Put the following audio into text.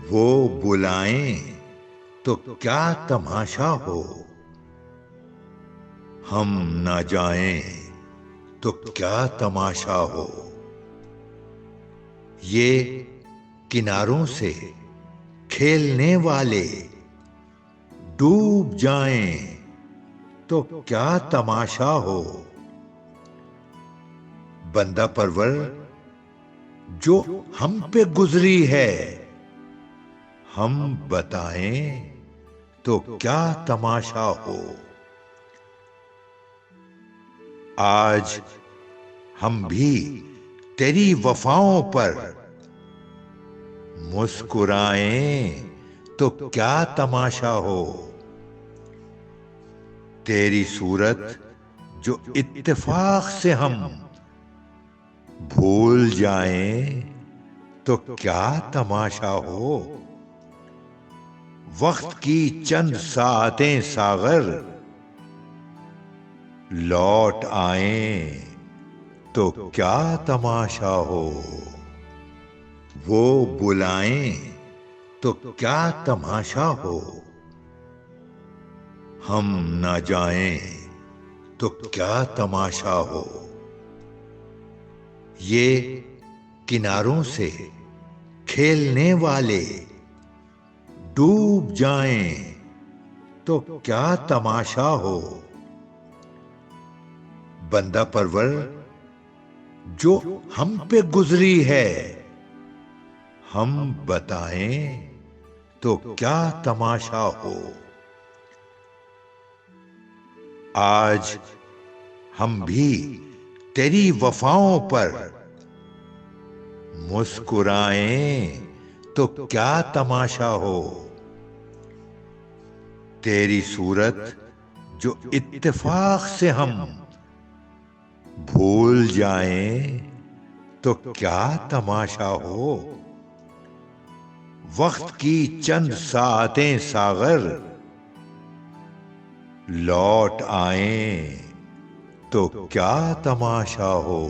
वो बुलाएं तो क्या तमाशा हो, हम ना जाएं तो क्या तमाशा हो। ये किनारों से खेलने वाले डूब जाएं तो क्या तमाशा हो। बंदा परवर जो हम पे गुजरी है, हम बताएं तो क्या तमाशा हो। आज हम भी तेरी वफाओं पर मुस्कुराएं तो क्या तमाशा हो। तेरी सूरत जो इत्तेफाक से हम भूल जाएं तो क्या तमाशा हो। वक्त की चंद सातें सागर लौट आएं तो क्या तमाशा हो। वो बुलाएं तो क्या तमाशा हो, हम ना जाएं तो क्या तमाशा हो। ये किनारों से खेलने वाले डूब जाएं तो क्या तमाशा हो। बंदा परवर जो हम पे गुजरी है, हम बताएं तो क्या तमाशा हो। आज हम भी तेरी वफाओं पर मुस्कुराएं तो क्या तमाशा हो। तेरी सूरत जो इत्तेफाक से हम भूल जाएं तो क्या तमाशा हो। वक्त की चंद सातें सागर लौट आएं तो क्या तमाशा हो।